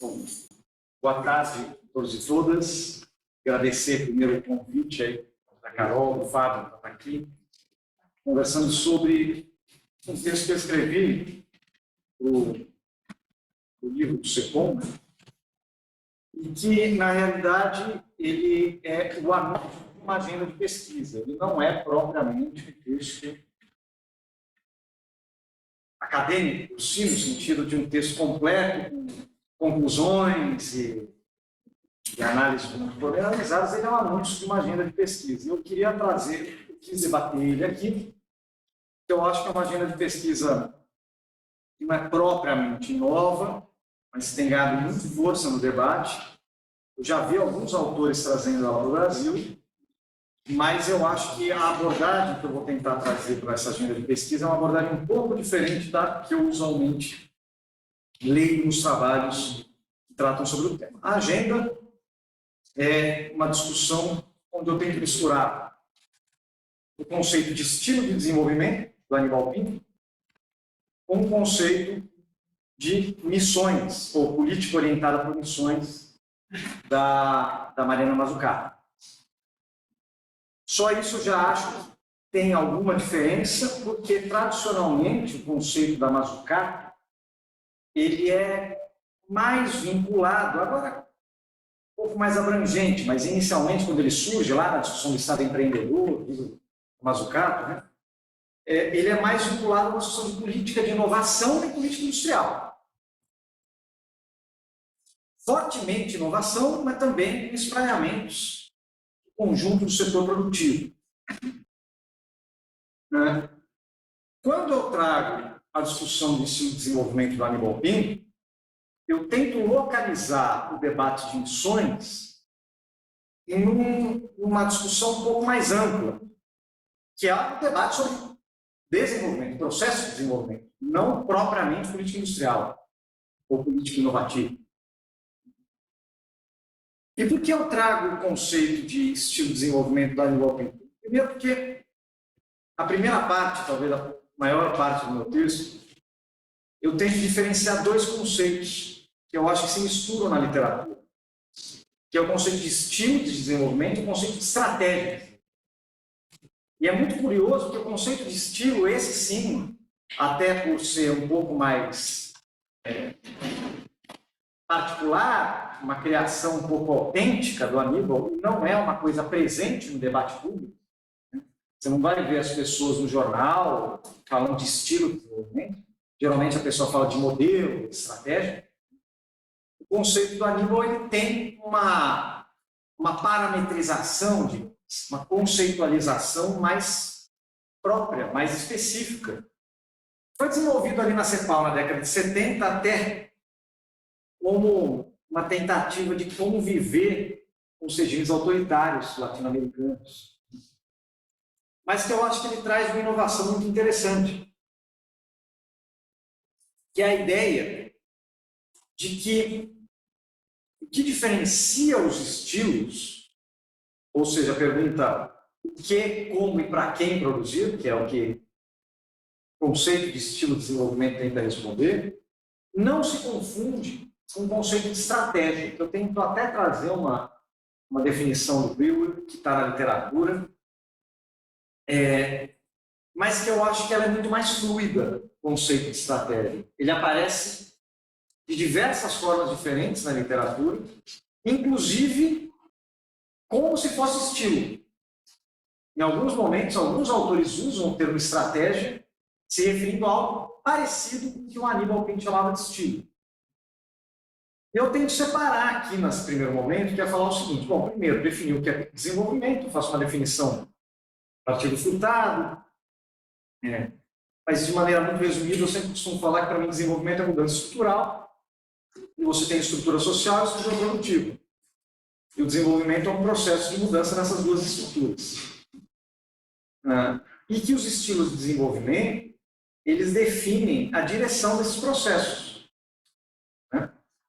Bom, boa tarde a todos e todas. Agradecer primeiro o convite aí da Carol, do Fábio, que está aqui, conversando sobre um texto que eu escrevi, o livro do SECOM, e que, na realidade, ele é o anúncio de uma agenda de pesquisa. Ele não é propriamente um texto acadêmico, sim, no sentido de um texto completo, com conclusões e análises muito pormenorizadas. Ele é um anúncio de uma agenda de pesquisa. Eu queria trazer, eu quis debater ele aqui, que eu acho que é uma agenda de pesquisa que não é propriamente nova, mas tem ganhado muita força no debate. Eu já vi alguns autores trazendo ela para o Brasil, mas eu acho que a abordagem que eu vou tentar trazer para essa agenda de pesquisa é uma abordagem um pouco diferente da que eu usualmente leio nos trabalhos que tratam sobre o tema. A agenda é uma discussão onde eu tento misturar o conceito de estilo de desenvolvimento, do Aníbal Pinto, com o conceito de missões, ou política orientada por missões, da Mariana Mazzucato. Só isso eu já acho que tem alguma diferença, porque tradicionalmente o conceito da Mazzucato ele é mais vinculado, agora um pouco mais abrangente, mas inicialmente quando ele surge lá na discussão do Estado empreendedor, do Mazzucato, né, ele é mais vinculado a uma discussão de política de inovação e política industrial. Fortemente inovação, mas também com espraiamentos do conjunto do setor produtivo. Quando eu trago a discussão de estilo de desenvolvimento do Aníbal Pinto, eu tento localizar o debate de missões em uma discussão um pouco mais ampla, que é o debate sobre desenvolvimento, processo de desenvolvimento, não propriamente política industrial ou política inovativa. E por que eu trago o conceito de estilo de desenvolvimento da Aníbal Pinto? Primeiro porque a primeira parte, talvez a maior parte do meu texto, eu tento diferenciar dois conceitos que eu acho que se misturam na literatura, que é o conceito de estilo de desenvolvimento e o conceito de estratégia. E é muito curioso porque o conceito de estilo, esse sim, até por ser um pouco mais particular, uma criação um pouco autêntica do Aníbal, não é uma coisa presente no debate público. Você não vai ver as pessoas no jornal falando de estilo de desenvolvimento. Geralmente a pessoa fala de modelo, de estratégia. O conceito do Aníbal ele tem uma parametrização, uma conceitualização mais própria, mais específica. Foi desenvolvido ali na CEPAL na década de 70 até como uma tentativa de como viver com os regimes autoritários latino-americanos. Mas que eu acho que ele traz uma inovação muito interessante, que é a ideia de que o que diferencia os estilos, ou seja, a pergunta o que, como e para quem produzir, que é o que o conceito de estilo de desenvolvimento tenta responder, não se confunde com o conceito de estratégia, que eu tento até trazer uma definição do Brewer, que está na literatura, mas que eu acho que ela é muito mais fluida, o conceito de estratégia. Ele aparece de diversas formas diferentes na literatura, inclusive como se fosse estilo. Em alguns momentos, alguns autores usam o termo estratégia se referindo a algo parecido com o que o Aníbal Pinto chamava de estilo. Eu tento separar aqui, nesse primeiro momento, que é falar o seguinte: bom, primeiro, definir o que é desenvolvimento, faço uma definição a partir do Furtado, mas de maneira muito resumida, eu sempre costumo falar que, para mim, desenvolvimento é mudança estrutural, e você tem estrutura social e estrutura produtiva. E o desenvolvimento é um processo de mudança nessas duas estruturas. E que os estilos de desenvolvimento, eles definem a direção desses processos.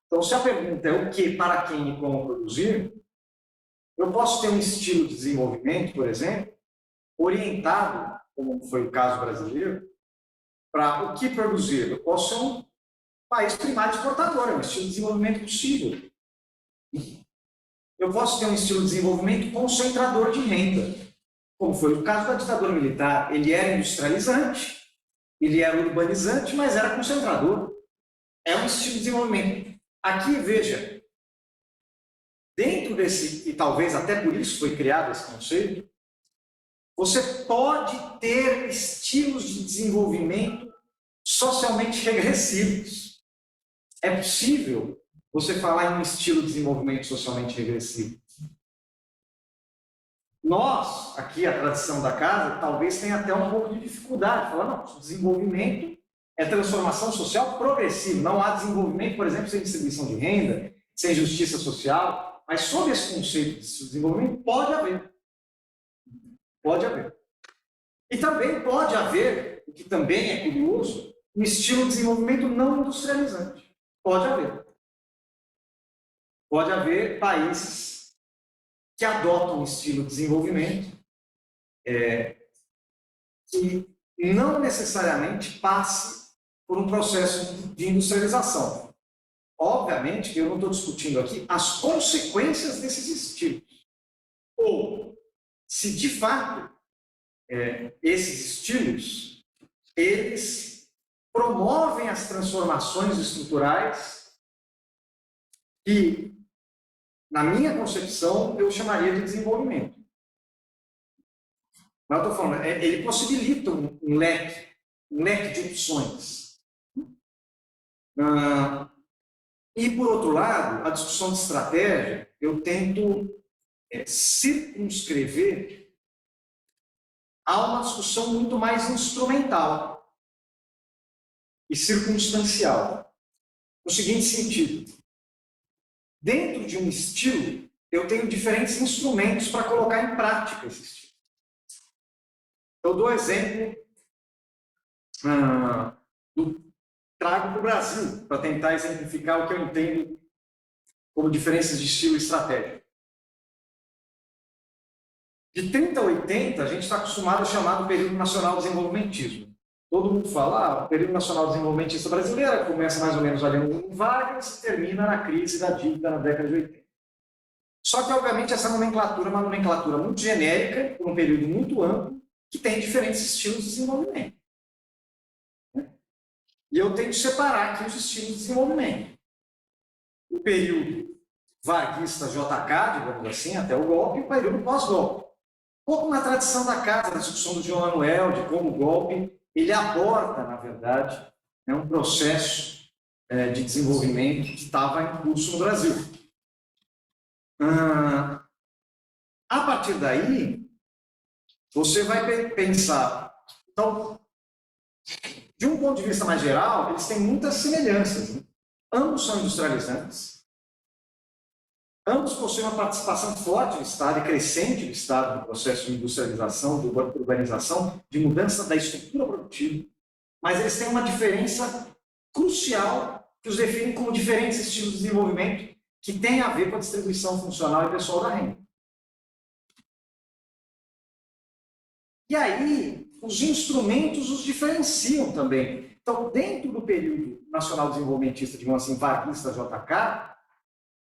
Então, se a pergunta é o que, para quem e como produzir, eu posso ter um estilo de desenvolvimento, por exemplo, orientado, como foi o caso brasileiro, para o que produzir. Eu posso ser país primário exportador, é um estilo de desenvolvimento possível. Eu posso ter um estilo de desenvolvimento concentrador de renda, como foi o caso da ditadura militar. Ele era industrializante, ele era urbanizante, mas era concentrador. É um estilo de desenvolvimento. Aqui, veja, dentro desse, e talvez até por isso foi criado esse conceito, você pode ter estilos de desenvolvimento socialmente regressivos. É possível você falar em um estilo de desenvolvimento socialmente regressivo. Nós, aqui, a tradição da casa, talvez tenha até um pouco de dificuldade. Falar, não, desenvolvimento é transformação social progressiva. Não há desenvolvimento, por exemplo, sem distribuição de renda, sem justiça social. Mas sob esse conceito de desenvolvimento, pode haver. Pode haver. E também pode haver, o que também é curioso, um estilo de desenvolvimento não industrializante. Pode haver. Pode haver países que adotam um estilo de desenvolvimento que não necessariamente passe por um processo de industrialização. Obviamente que eu não estou discutindo aqui as consequências desses estilos. Ou, se de fato esses estilos, eles promovem as transformações estruturais que, na minha concepção, eu chamaria de desenvolvimento. Mas eu estou falando, ele possibilita um leque de opções. E, por outro lado, a discussão de estratégia, eu tento circunscrever a uma discussão muito mais instrumental e circunstancial. No seguinte sentido, dentro de um estilo, eu tenho diferentes instrumentos para colocar em prática esse estilo. Eu dou exemplo trago para o Brasil, para tentar exemplificar o que eu entendo como diferenças de estilo e estratégia. De 30 a 80, a gente está acostumado a chamar do período nacional desenvolvimentismo. Todo mundo fala, o período nacional desenvolvimentista brasileiro começa mais ou menos ali no Vargas e termina na crise da dívida na década de 80. Só que, obviamente, essa nomenclatura é uma nomenclatura muito genérica, por um período muito amplo, que tem diferentes estilos de desenvolvimento. E eu tenho que separar aqui os estilos de desenvolvimento. O período varguista JK, digamos assim, até o golpe, e o período pós-golpe. Um pouco na tradição da casa, na discussão do João Manuel, de como o golpe, ele aborda, na verdade, um processo de desenvolvimento que estava em curso no Brasil. A partir daí, você vai pensar... Então, de um ponto de vista mais geral, eles têm muitas semelhanças. Né? Ambos são industrializantes. Ambos possuem uma participação forte do Estado e crescente do Estado no processo de industrialização, de urbanização, de mudança da estrutura produtiva. Mas eles têm uma diferença crucial que os define como diferentes estilos de desenvolvimento que têm a ver com a distribuição funcional e pessoal da renda. E aí, os instrumentos os diferenciam também. Então, dentro do período nacional desenvolvimentista, digamos assim, varguista JK,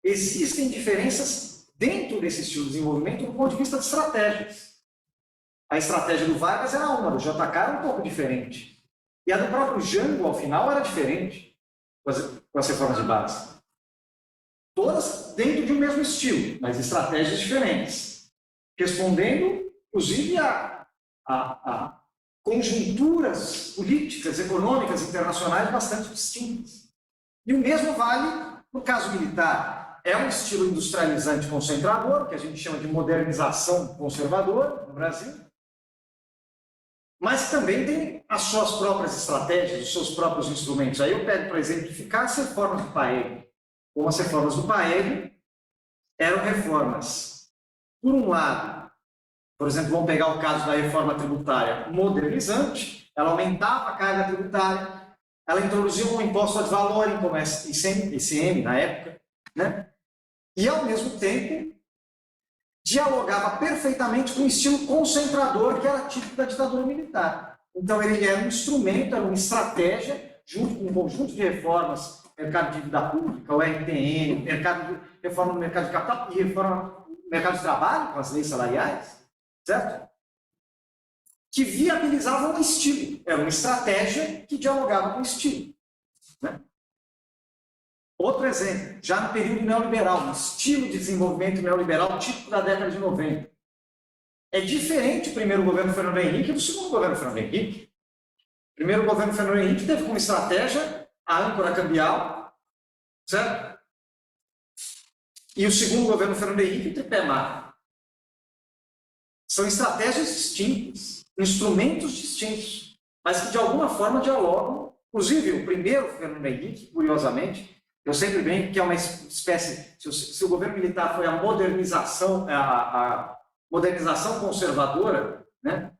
existem diferenças dentro desse estilo de desenvolvimento do ponto de vista de estratégias. A estratégia do Vargas era uma, do JK era um pouco diferente. E a do próprio Jango, ao final, era diferente, com as reformas de base. Todas dentro de um mesmo estilo, mas estratégias diferentes. Respondendo, inclusive, a conjunturas políticas, econômicas, internacionais bastante distintas. E o mesmo vale no caso militar. É um estilo industrializante concentrador, que a gente chama de modernização conservadora no Brasil, mas também tem as suas próprias estratégias, os seus próprios instrumentos. Aí eu pego para exemplificar as reformas do Paeg. Como as reformas do Paeg eram reformas, por um lado, por exemplo, vamos pegar o caso da reforma tributária modernizante, ela aumentava a carga tributária, ela introduzia um imposto de valor, como ICM na época, né? E, ao mesmo tempo, dialogava perfeitamente com o estilo concentrador que era típico da ditadura militar. Então, ele era um instrumento, era uma estratégia junto com um conjunto de reformas, mercado de dívida pública, o RTN, reforma no mercado de capital e reforma no mercado de trabalho, com as leis salariais, certo? Que viabilizavam um estilo. Era uma estratégia que dialogava com o estilo. Né? Outro exemplo, já no período neoliberal, um estilo de desenvolvimento neoliberal típico da década de 90. É diferente o primeiro governo Fernando Henrique do segundo governo Fernando Henrique. O primeiro governo Fernando Henrique teve como estratégia a âncora cambial, certo? E o segundo governo Fernando Henrique, o tripé macro. São estratégias distintas, instrumentos distintos, mas que de alguma forma dialogam. Inclusive, o primeiro Fernando Henrique, curiosamente, eu sempre brinco que é uma espécie, se o governo militar foi a modernização, a modernização conservadora, né?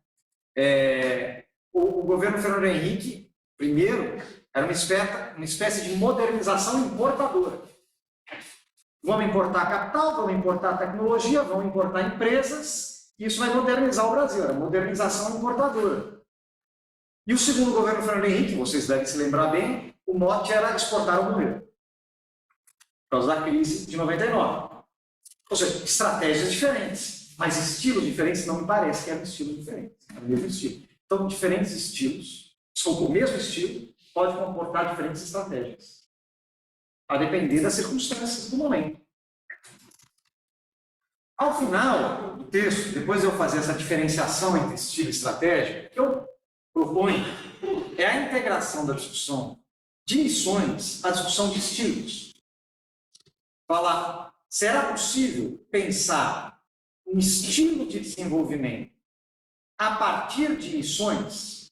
O governo Fernando Henrique, primeiro, era uma espécie de modernização importadora. Vamos importar capital, vamos importar tecnologia, vamos importar empresas, e isso vai modernizar o Brasil, era modernização importadora. E o segundo governo Fernando Henrique, vocês devem se lembrar bem, o mote era exportar ou morrer, por causa da crise de 99. Ou seja, estratégias diferentes, mas estilos diferentes, não me parece que eram estilos diferentes, era o mesmo estilo. Então, diferentes estilos, são com o mesmo estilo, pode comportar diferentes estratégias, a depender das circunstâncias do momento. Ao final do texto, depois de eu fazer essa diferenciação entre estilo e estratégia, o que eu proponho é a integração da discussão de missões à discussão de estilos. Falar, será possível pensar um estilo de desenvolvimento a partir de missões?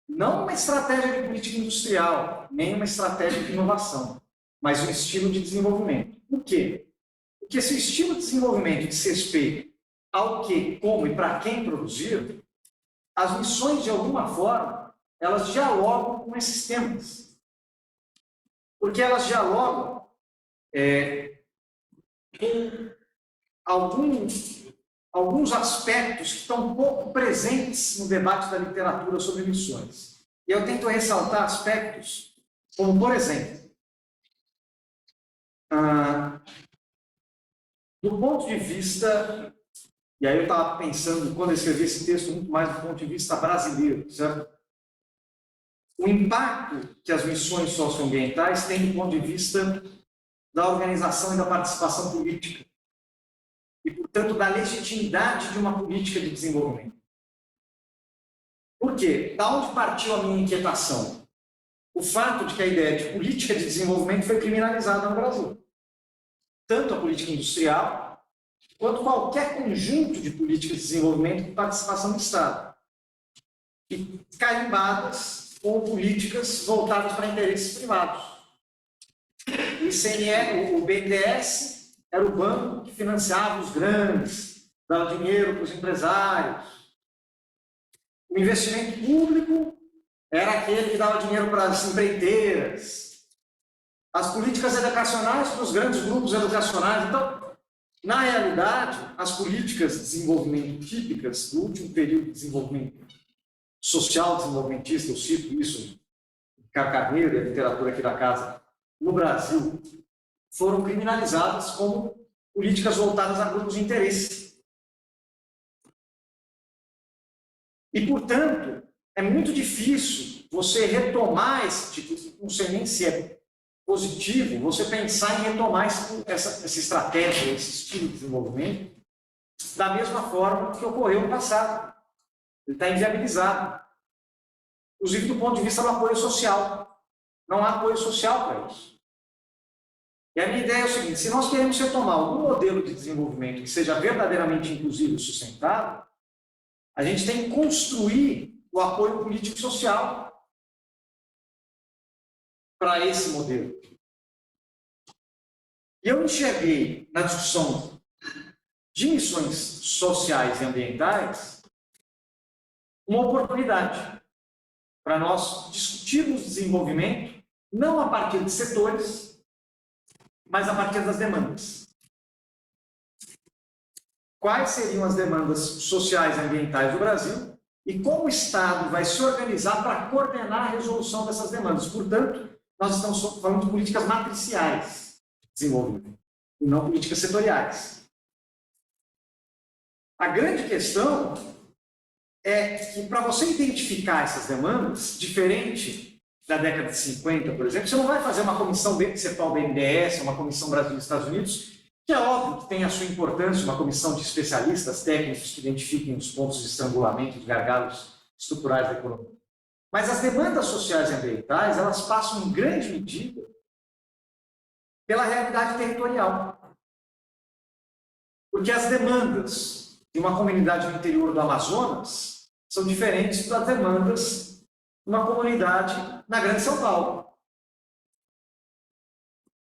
Não uma estratégia de política industrial, nem uma estratégia de inovação, mas um estilo de desenvolvimento. Por quê? Porque se o estilo de desenvolvimento diz respeito ao que, como e para quem produzir, as missões, de alguma forma, elas dialogam com esses temas. Porque elas dialogam com alguns aspectos que estão pouco presentes no debate da literatura sobre missões. E eu tento ressaltar aspectos como, por exemplo, do ponto de vista, e aí eu estava pensando, quando eu escrevi esse texto, muito mais do ponto de vista brasileiro, certo? O impacto que as missões socioambientais têm do ponto de vista da organização e da participação política. E, portanto, da legitimidade de uma política de desenvolvimento. Por quê? Da onde partiu a minha inquietação? O fato de que a ideia de política de desenvolvimento foi criminalizada no Brasil. Tanto a política industrial, quanto qualquer conjunto de políticas de desenvolvimento com participação do Estado. E carimbadas com políticas voltadas para interesses privados. O ICMS, o BNDES, era o banco que financiava os grandes, dava dinheiro para os empresários. O investimento público era aquele que dava dinheiro para as empreiteiras. As políticas educacionais para os grandes grupos educacionais. Então, na realidade, as políticas de desenvolvimento típicas do último período de desenvolvimento social desenvolvimentista, eu cito isso, Carneiro e a literatura aqui da casa, no Brasil, foram criminalizadas como políticas voltadas a grupos de interesse. E, portanto, é muito difícil você retomar esse tipo, não sei nem se é positivo, você pensar em retomar essa estratégia, esse estilo de desenvolvimento, da mesma forma que ocorreu no passado. Ele está inviabilizado. Inclusive do ponto de vista do apoio social. Não há apoio social para isso. E a minha ideia é o seguinte, se nós queremos retomar algum modelo de desenvolvimento que seja verdadeiramente inclusivo e sustentável, a gente tem que construir o apoio político social para esse modelo. E eu enxerguei na discussão de missões sociais e ambientais uma oportunidade para nós discutirmos desenvolvimento não a partir de setores, mas a partir das demandas. Quais seriam as demandas sociais e ambientais do Brasil e como o Estado vai se organizar para coordenar a resolução dessas demandas. Portanto, nós estamos falando de políticas matriciais de desenvolvimento, e não políticas setoriais. A grande questão é que, para você identificar essas demandas, diferente da década de 50, por exemplo, você não vai fazer uma comissão setorial da BNDES, uma comissão Brasil e Estados Unidos, que é óbvio que tem a sua importância, uma comissão de especialistas técnicos que identifiquem os pontos de estrangulamento, de gargalos estruturais da economia. Mas as demandas sociais e ambientais, elas passam em grande medida pela realidade territorial. Porque as demandas de uma comunidade no interior do Amazonas são diferentes das demandas de uma comunidade na Grande São Paulo.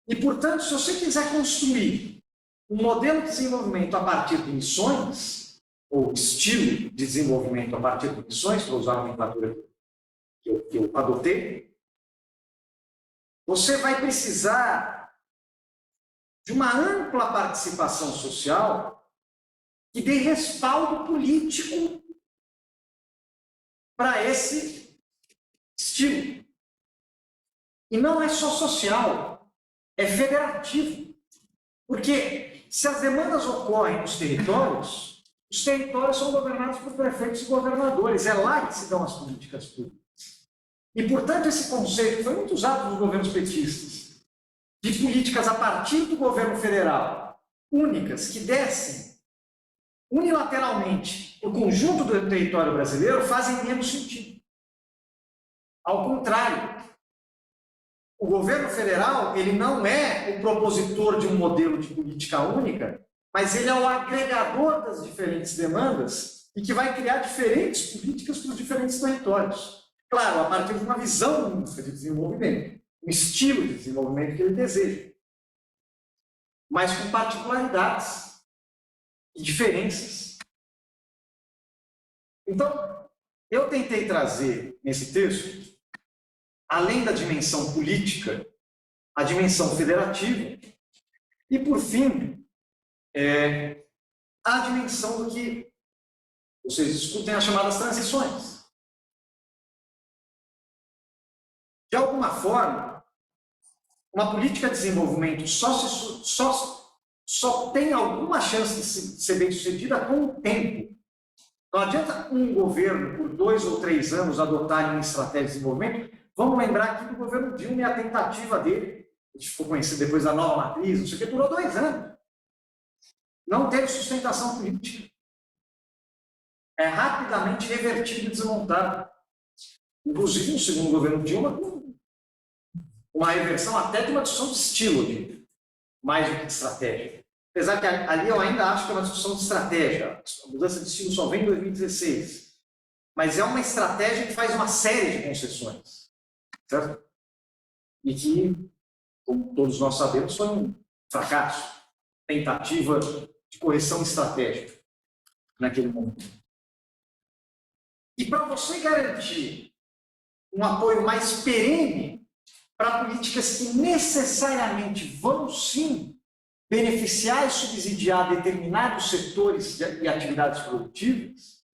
E, portanto, se você quiser construir um modelo de desenvolvimento a partir de missões, ou estilo de desenvolvimento a partir de missões, para usar a nomenclatura que eu adotei, você vai precisar de uma ampla participação social que dê respaldo político para esse estilo. E não é só social, é federativo. Porque se as demandas ocorrem nos territórios, os territórios são governados por prefeitos e governadores. É lá que se dão as políticas públicas. E, portanto, esse conceito foi muito usado nos governos petistas, de políticas a partir do governo federal, únicas, que dessem unilateralmente o conjunto do território brasileiro, fazem menos sentido. Ao contrário, o governo federal ele não é o propositor de um modelo de política única, mas ele é o agregador das diferentes demandas e que vai criar diferentes políticas para os diferentes territórios. Claro, a partir de uma visão única de desenvolvimento, um estilo de desenvolvimento que ele deseja, mas com particularidades e diferenças. Então, eu tentei trazer nesse texto, além da dimensão política, a dimensão federativa e, por fim, a dimensão do que vocês discutem as chamadas transições. De alguma forma, uma política de desenvolvimento só tem alguma chance de ser bem-sucedida com o tempo. Não adianta um governo, por 2 ou 3 anos, adotar uma estratégia de desenvolvimento. Vamos lembrar aqui do governo Dilma e a tentativa dele, que ficou conhecido depois da nova matriz, não sei o que, durou 2 anos. Não teve sustentação política. É rapidamente revertido e desmontado. Inclusive, no segundo governo Dilma, uma reversão até de uma discussão de estilo, mais do que de estratégia. Apesar que ali eu ainda acho que é uma discussão de estratégia. A mudança de estilo só vem em 2016. Mas é uma estratégia que faz uma série de concessões. Certo? E que, como todos nós sabemos, foi um fracasso. Tentativa de correção estratégica naquele momento. E para você garantir um apoio mais perene para políticas que necessariamente vão, sim, beneficiar e subsidiar determinados setores e atividades produtivas,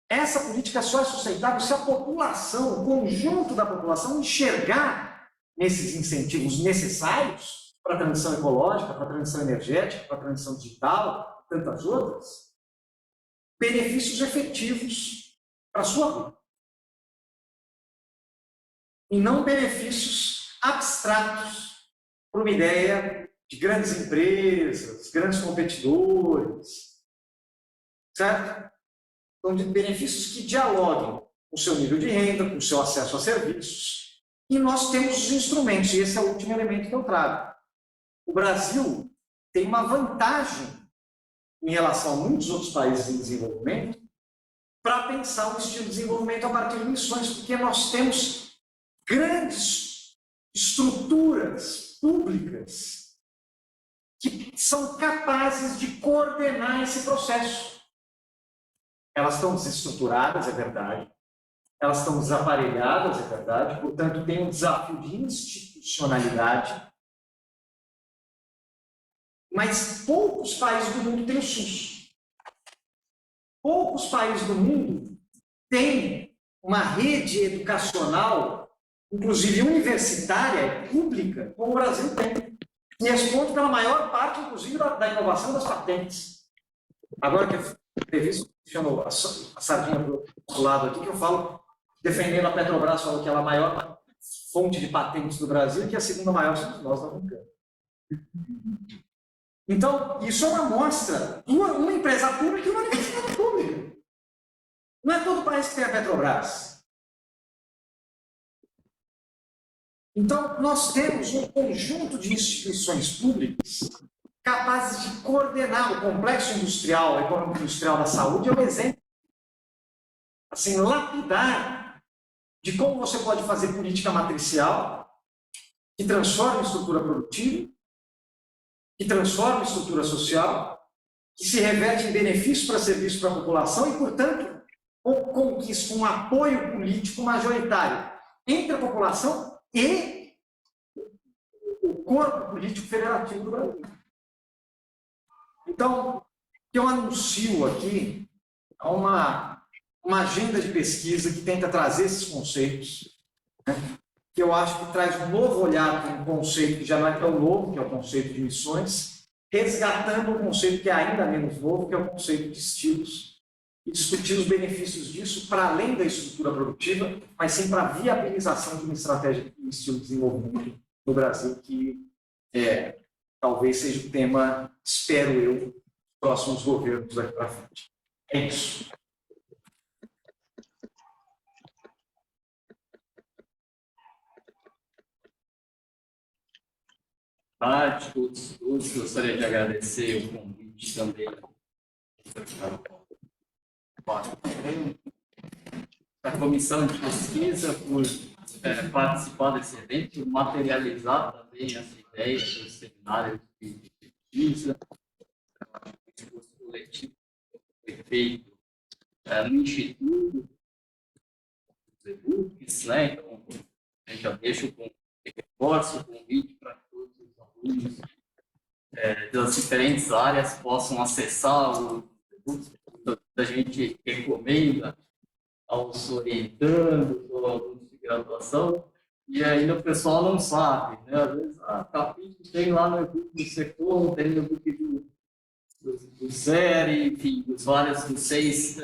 essa política só é sustentável se a população, o conjunto da população, enxergar nesses incentivos necessários para a transição ecológica, para a transição energética, para a transição digital, tantas outras, benefícios efetivos para a sua vida. E não benefícios abstratos para uma ideia de grandes empresas, grandes competidores, certo? Então, de benefícios que dialoguem com o seu nível de renda, com o seu acesso a serviços. E nós temos os instrumentos, e esse é o último elemento que eu trago. O Brasil tem uma vantagem em relação a muitos outros países em desenvolvimento para pensar um estilo de desenvolvimento a partir de missões, porque nós temos grandes estruturas públicas que são capazes de coordenar esse processo. Elas estão desestruturadas, é verdade. Elas estão desaparelhadas, é verdade. Portanto, tem um desafio de institucionalidade. Mas poucos países do mundo têm o SUS. poucos países do mundo têm uma rede educacional, inclusive universitária, pública, como o Brasil tem, que responde pela maior parte, inclusive, da inovação das patentes. Agora que a entrevista chamou a sardinha para o lado aqui, que eu falo, defendendo a Petrobras, falou que ela é a maior fonte de patentes do Brasil e que a segunda maior somos nós, não brincando. Então, isso é uma amostra, uma empresa pública e uma universidade pública. Não é todo país que tem a Petrobras. Então, nós temos um conjunto de instituições públicas capazes de coordenar o complexo industrial, econômico industrial da saúde. É um exemplo, assim, lapidar de como você pode fazer política matricial que transforma a estrutura produtiva, que transforma a estrutura social, que se reverte em benefícios para serviços para a população e, portanto, conquista um apoio político majoritário entre a população e o corpo político federativo do Brasil. Então, o que eu anuncio aqui é uma agenda de pesquisa que tenta trazer esses conceitos, né, que eu acho que traz um novo olhar para um conceito que já não é tão novo, que é o conceito de missões, resgatando um conceito que é ainda menos novo, que é o conceito de estilos, e discutir os benefícios disso para além da estrutura produtiva, mas sim para a viabilização de uma estratégia de estilo de desenvolvimento no Brasil, que talvez seja o tema, espero eu, dos próximos governos daqui para frente. É isso. Todos, gostaria de agradecer o convite também da comissão de pesquisa por participar desse evento, materializar também essa ideia do seminário de pesquisa. O discurso coletivo foi feito no Instituto dos e-books, né? Então, eu já deixo reforço o convite para todos os alunos das diferentes áreas possam acessar o e-books. A gente recomenda aos orientandos ou alunos de graduação, e ainda o pessoal não sabe, né? Às vezes, capítulo tem lá no e-book do Secom, tem no e-book do SERI, enfim, dos 6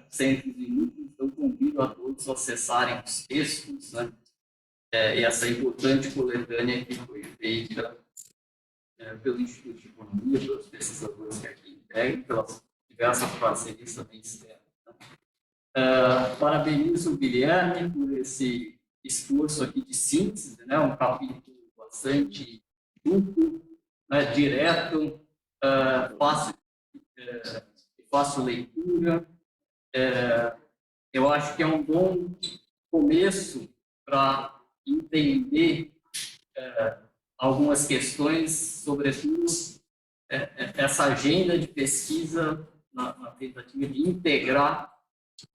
centros de núcleo. Então, convido a todos a acessarem os textos, né? E essa importante coletânea que foi feita pelo Instituto de Economia, pelos pesquisadores que aqui integram, pelas diversas parcerias também externas. Parabenizo o Guilherme por esse esforço aqui de síntese, né? Um capítulo bastante duplo, né? Direto, fácil leitura. Eu acho que é um bom começo para entender algumas questões, sobretudo essa agenda de pesquisa na tentativa de integrar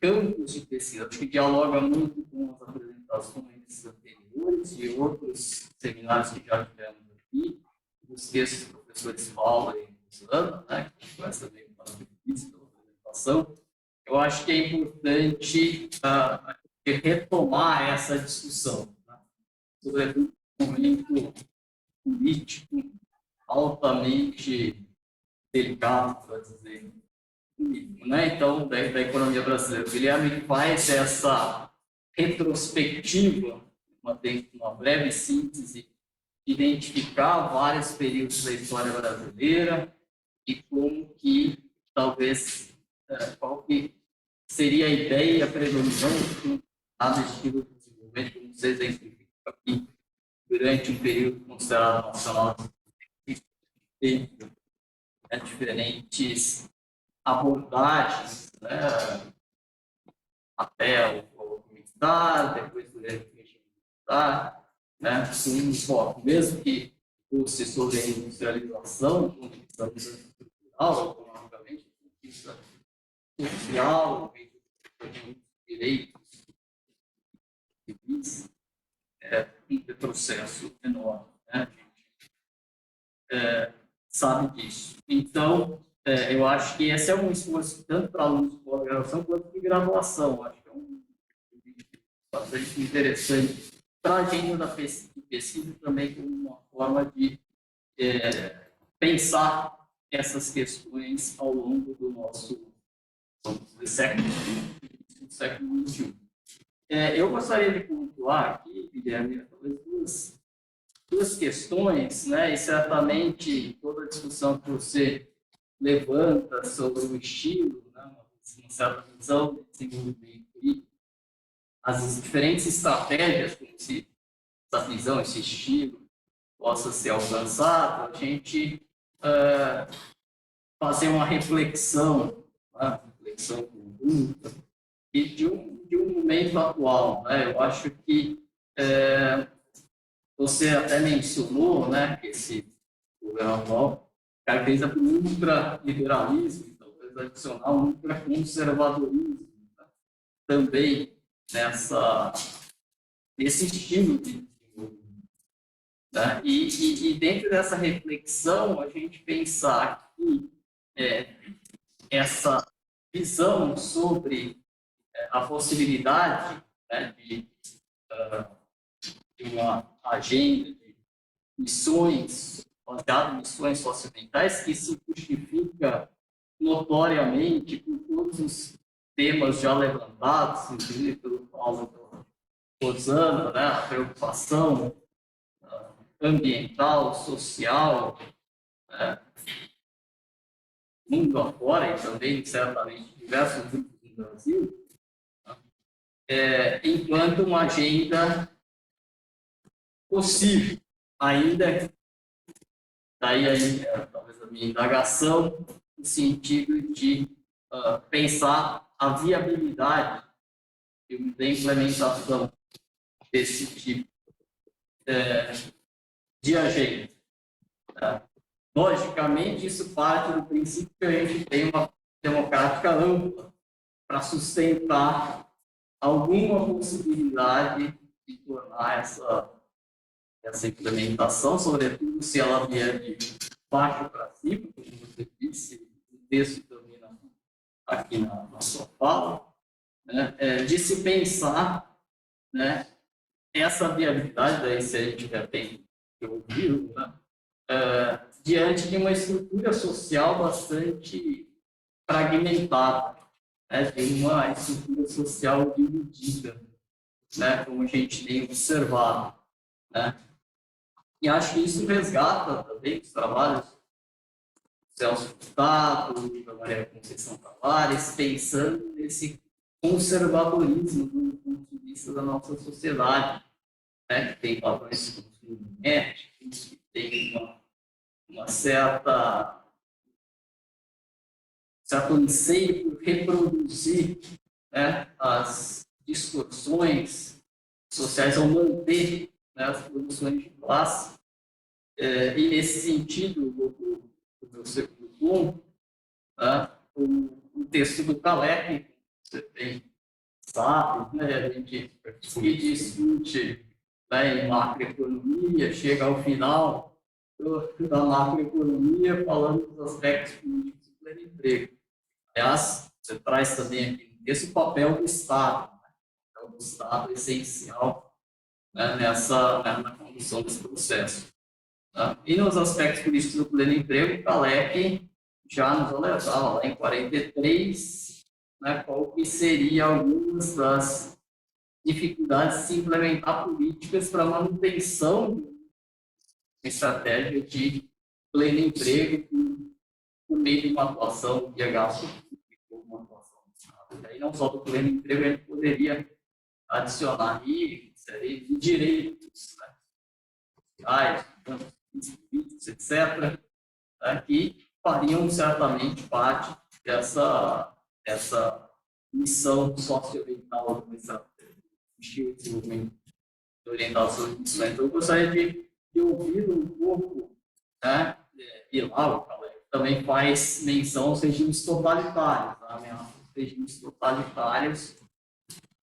campos de pesquisa. Acho que dialoga muito com as apresentações anteriores e outros seminários que já tivemos aqui, os textos dos professores Paula e Suzana, né, que conhece também o benefício pela apresentação. Eu acho que é importante retomar essa discussão, né, sobretudo no momento político altamente delicado, para dizer, né? Então, da economia brasileira. O Guilherme faz essa retrospectiva, uma breve síntese, identificar vários períodos da história brasileira e como que, talvez, qual que seria a ideia e a predominância do estilo de desenvolvimento, como você exemplifica aqui, durante um período considerado nacional, diferentes abordagens, né? Até o militar, depois do regime militar, né? Um foco, mesmo que fosse sobre a industrialização, do ponto de vista estrutural, economicamente, do ponto de vista social, direitos civis, um retrocesso enorme, né? Sabe disso. Então, eu acho que esse é um esforço tanto para alunos de pós-graduação quanto de graduação. Acho que é um bastante interessante para a agenda da pesquisa também como uma forma de pensar essas questões ao longo do nosso século XXI. Eu gostaria de pontuar aqui, Guilherme, talvez duas questões, né? E certamente toda a discussão que você levanta sobre o estilo, né? Uma certa visão de desenvolvimento e as diferentes estratégias como se essa visão, esse estilo possa ser alcançado, a gente fazer uma reflexão, né? Reflexão conjunta e de um momento atual, né? Eu acho que você até mencionou, né, que esse governo atual caracteriza por um ultraliberalismo, talvez adicionar um ultraconservadorismo, né? Também nesse estilo de desenvolvimento. Né? E dentro dessa reflexão, a gente pensar que essa visão sobre a possibilidade, né, de uma agenda de missões, baseada em missões socioambientais, que se justifica notoriamente por todos os temas já levantados, inclusive pelo Paulo Rosana, né, a preocupação ambiental, social, mundo afora e também, certamente, diversos grupos no Brasil, enquanto uma agenda possível, ainda daí talvez a minha indagação no sentido de pensar a viabilidade da implementação desse tipo de agenda. Logicamente, isso parte do princípio que a gente tem uma democrática ampla para sustentar alguma possibilidade de tornar essa implementação, sobretudo se ela vier de baixo para cima, como você disse, o texto também aqui na sua fala, né, de se pensar, né, essa viabilidade, daí se a gente já tem ouvido, né, diante de uma estrutura social bastante fragmentada, né, de uma estrutura social dividida, né, como a gente tem observado. Né? E acho que isso resgata também os trabalhos do Celso Furtado, da Maria Conceição Tavares, pensando nesse conservadorismo do ponto de vista da nossa sociedade, né? Que tem padrões de consumo éticos, que tem uma certo anseio por reproduzir, né, as distorções sociais ao manter, né, as produções de classe. E nesse sentido, o meu segundo ponto, né, o texto do Calec, você tem, sabe, né, a gente discute, né, em macroeconomia, chega ao final da macroeconomia falando dos aspectos políticos do pleno emprego. Aliás, você traz também aqui no texto o papel do Estado, né? O papel do Estado é essencial, né, na condução desse processo. Tá? E nos aspectos políticos do pleno emprego, o Calec já nos alertava lá em 43, né, qual que seria algumas das dificuldades de se implementar políticas para manutenção de uma estratégia de pleno emprego por meio de uma atuação de gasto público, uma atuação do Estado. E aí não só do pleno emprego, a gente poderia adicionar aí de direitos, né, sociais, etc., que fariam certamente parte dessa missão socioambiental do estilo de desenvolvimento de orientação de desenvolvimento. Eu gostaria de ouvir um pouco, né, e lá o Calec também faz menção aos regimes totalitários, os regimes totalitários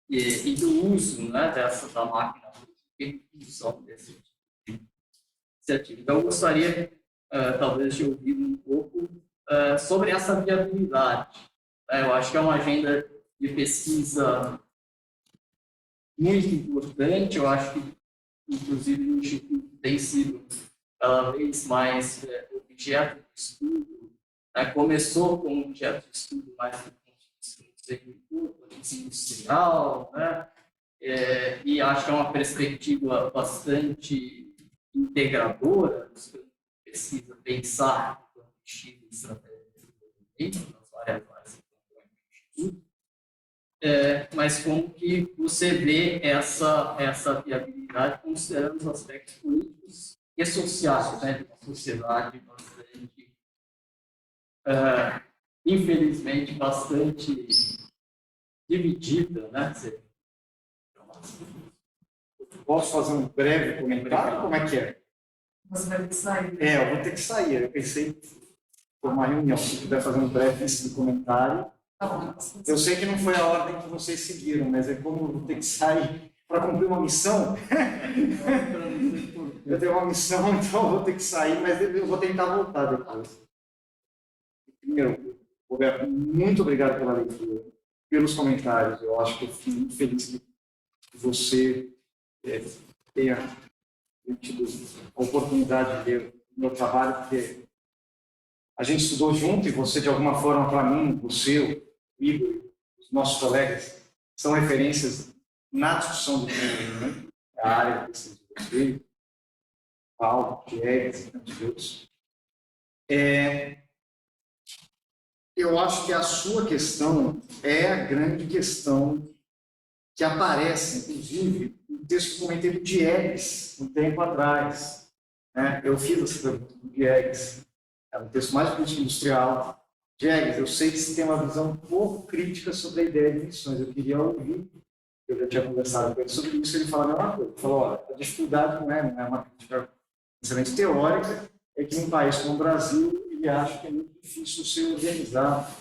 e do uso, né, da máquina de produção desse tipo de iniciativa. Então, eu gostaria, talvez, de ouvir um pouco sobre essa viabilidade. Eu acho que é uma agenda de pesquisa muito importante. Eu acho que, inclusive, o Instituto tem sido cada vez mais objeto de estudo. Começou com um objeto de estudo mais do ponto de vista industrial, né? E acho que é uma perspectiva bastante integradora, precisa pensar o estilo de estratégia de desenvolvimento nas várias áreas do Instituto. Mas como que você vê essa viabilidade considerando os aspectos políticos e sociais, né, de uma sociedade bastante, infelizmente, bastante dividida, né? Posso fazer um breve comentário? Como é que é? Você vai ter que sair. Eu vou ter que sair. Eu pensei por uma reunião, se puder fazer um breve comentário. Tá bom. Eu sei que não foi a ordem que vocês seguiram, mas é como eu vou ter que sair para cumprir uma missão. Eu tenho uma missão, então eu vou ter que sair, mas eu vou tentar voltar depois. Primeiro, Roberto, muito obrigado pela leitura, pelos comentários. Eu acho que eu fico muito feliz que você tenha tido a oportunidade de ler o meu trabalho, porque a gente estudou junto e você, de alguma forma, para mim, você, o Igor, os nossos colegas, são referências na discussão do desenvolvimento, a área de pesquisa de você, Paulo, Diegues e tantos outros. Eu acho que a sua questão é a grande questão que aparece, inclusive, no texto que eu comentei do Diegues, um tempo atrás. Eu fiz essa pergunta do Diegues, é um texto mais político industrial. Diegues, eu sei que você tem uma visão um pouco crítica sobre a ideia de emissões, eu queria ouvir, eu já tinha conversado com ele sobre isso, ele falou a mesma coisa. Ele falou, olha, a dificuldade não é uma crítica necessariamente teórica, é que num país como o Brasil, ele acha que é muito difícil se organizar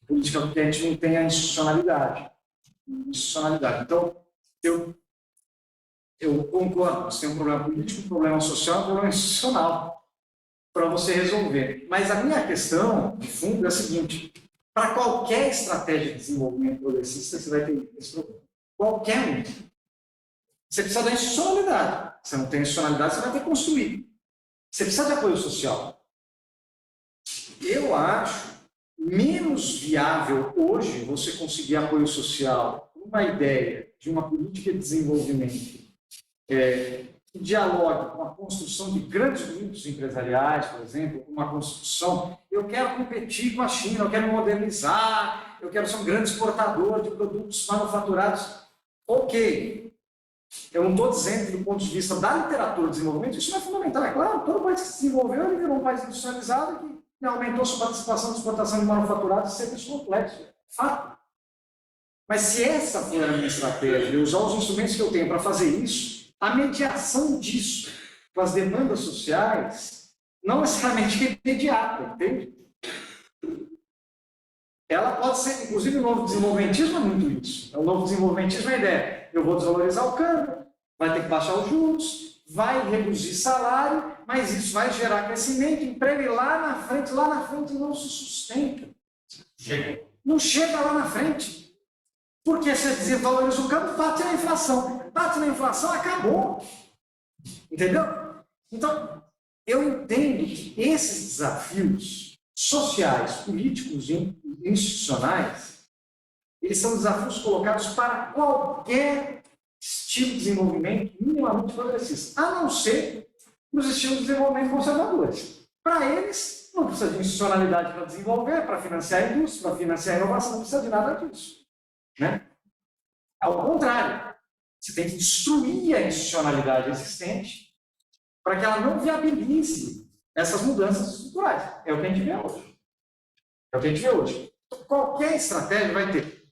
política porque a gente não tem a institucionalidade. Então, eu concordo, você tem um problema político, um problema social, um problema institucional para você resolver. Mas a minha questão, de fundo, é a seguinte: para qualquer estratégia de desenvolvimento progressista, você vai ter esse problema. Qualquer um. Você precisa da institucionalidade. Se não tem institucionalidade, você vai ter que construir. Você precisa de apoio social. Eu acho menos viável hoje você conseguir apoio social, uma ideia de uma política de desenvolvimento que dialogue com a construção de grandes grupos empresariais, por exemplo, uma construção. Eu quero competir com a China, eu quero modernizar, eu quero ser um grande exportador de produtos manufaturados. Ok. Eu não estou dizendo que, do ponto de vista da literatura de desenvolvimento, isso não é fundamental. É claro, todo país que se desenvolveu, ele virou um país industrializado que aumentou sua participação de exportação de manufaturados, sempre isso complexo. Fato. Mas se essa for a minha estratégia, e usar os instrumentos que eu tenho para fazer isso, a mediação disso com as demandas sociais não necessariamente é imediata, entende? Ela pode ser, inclusive, o novo desenvolvimentismo é muito isso. O novo desenvolvimentismo é a ideia: eu vou desvalorizar o câmbio, vai ter que baixar os juros, vai reduzir salário, mas isso vai gerar crescimento, emprego, e lá na frente não se sustenta. Não chega lá na frente. Porque se desvaloriza o câmbio, bate na inflação. Bate na inflação, acabou. Entendeu? Então, eu entendo que esses desafios sociais, políticos e institucionais, eles são desafios colocados para qualquer estilo de desenvolvimento minimamente progressista, a não ser nos estilos de desenvolvimento conservadores. Para eles, não precisa de institucionalidade para desenvolver, para financiar a indústria, para financiar a inovação, não precisa de nada disso. Ao contrário, você tem que destruir a institucionalidade existente para que ela não viabilize essas mudanças estruturais. É o que a gente vê hoje. Então, qualquer estratégia vai ter.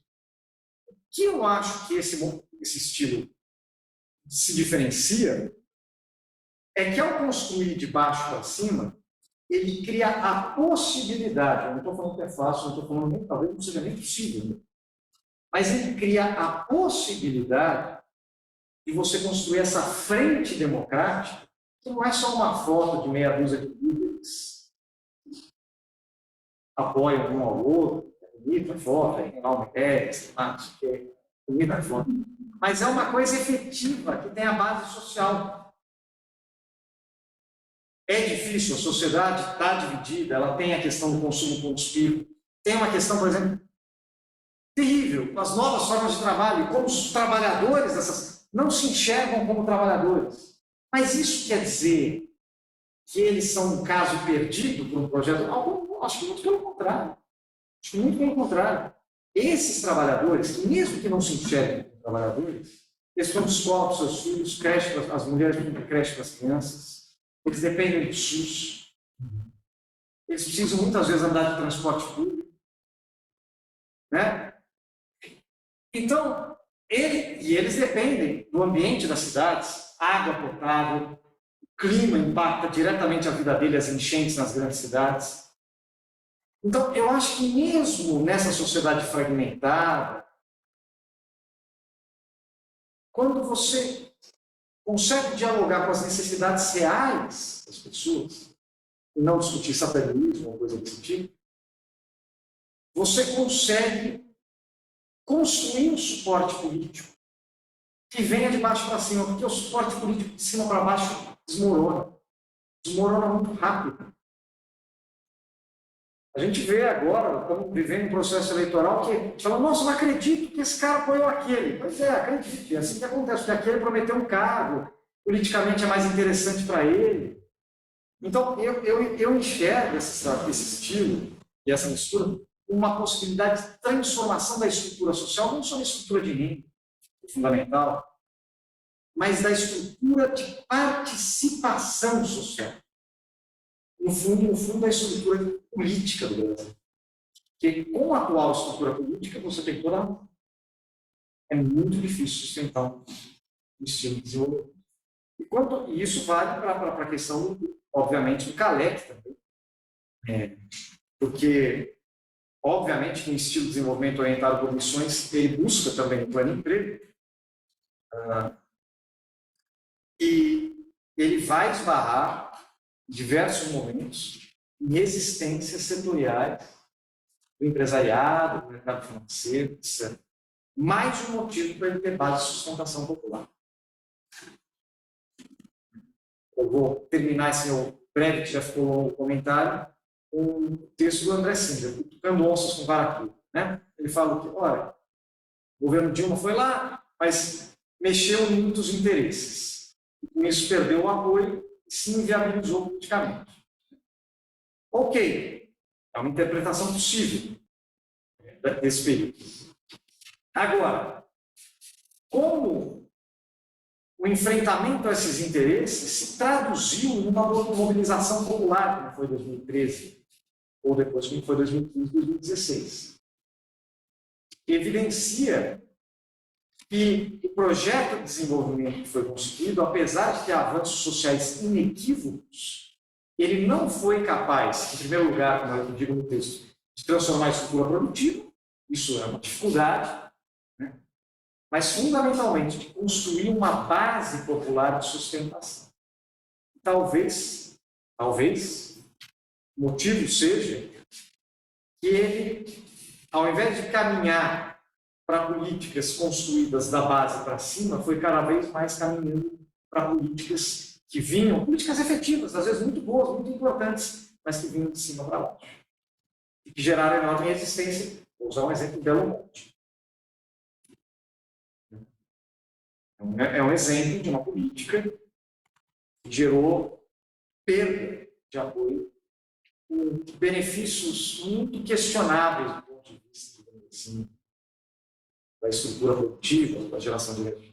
O que eu acho que esse estilo se diferencia é que, ao construir de baixo para cima, ele cria a possibilidade, eu não estou falando que é fácil, não estou falando que talvez não seja nem possível, mas ele cria a possibilidade de você construir essa frente democrática, que não é só uma foto de meia dúzia de líderes apoiam um ao outro, é bonita a foto, tem lá uma ideia, sei lá, não sei o que, bonita a foto. Mas é uma coisa efetiva, que tem a base social. É difícil, a sociedade está dividida, ela tem a questão do consumo compulsivo, tem uma questão, por exemplo, terrível, com as novas formas de trabalho, como os trabalhadores dessas não se enxergam como trabalhadores. Mas isso quer dizer que eles são um caso perdido por um projeto? Não, acho que muito pelo contrário. Acho que muito pelo contrário. Esses trabalhadores, mesmo que não se enxerguem como trabalhadores, eles vão de escola para os seus filhos, creche para as mulheres, vão creche para as crianças, eles dependem do SUS, eles precisam muitas vezes andar de transporte público, né? Então, eles dependem do ambiente das cidades, água potável, o clima impacta diretamente a vida deles, as enchentes nas grandes cidades. Então, eu acho que mesmo nessa sociedade fragmentada, quando você consegue dialogar com as necessidades reais das pessoas, e não discutir sabedorismo ou coisa desse tipo, você consegue construir um suporte político que venha de baixo para cima, porque o suporte político de cima para baixo desmorona muito rápido. A gente vê agora, estamos vivendo um processo eleitoral que fala, nossa, não acredito que esse cara apoiou aquele. Pois é, acredite, é assim que acontece, porque aquele prometeu um cargo, politicamente é mais interessante para ele. Então, eu enxergo esse estilo e essa mistura uma possibilidade de transformação da estrutura social, não só da estrutura de renda, fundamental, mas da estrutura de participação social. No fundo, a estrutura política do Brasil. Porque com a atual estrutura política, você tem toda... É muito difícil sustentar um estilo de desenvolvimento. E isso vale para a questão, obviamente, do CALEC também. Porque, obviamente, que um estilo de desenvolvimento orientado por missões, ele busca também o plano de emprego. E ele vai esbarrar em diversos momentos em resistências setoriais do empresariado, do mercado financeiro, etc. Mais um motivo para ele ter base de sustentação popular. Eu vou terminar esse meu breve, que já ficou longo comentário, com o texto do André Singer, Cutucando Onças com Vara Curta, né? Ele fala que, olha, o governo Dilma foi lá, mas mexeu em muitos interesses. E com isso perdeu o apoio e se inviabilizou politicamente. Ok, é uma interpretação possível desse período. Agora, como o enfrentamento a esses interesses se traduziu numa mobilização popular, como foi 2013, ou depois como foi 2015, 2016. Evidencia que o projeto de desenvolvimento que foi conseguido, apesar de ter avanços sociais inequívocos, ele não foi capaz, em primeiro lugar, como eu digo no texto, de transformar a estrutura produtiva, isso é uma dificuldade, né? Mas, fundamentalmente, de construir uma base popular de sustentação. Talvez, o motivo seja que ele, ao invés de caminhar para políticas construídas da base para cima, foi cada vez mais caminhando para políticas que vinham, políticas efetivas, às vezes muito boas, muito importantes, mas que vinham de cima para baixo. E que geraram enorme resistência. Vou usar um exemplo de Belo Monte. É um exemplo de uma política que gerou perda de apoio, com benefícios muito questionáveis do ponto de vista assim, da estrutura produtiva, da geração de energia.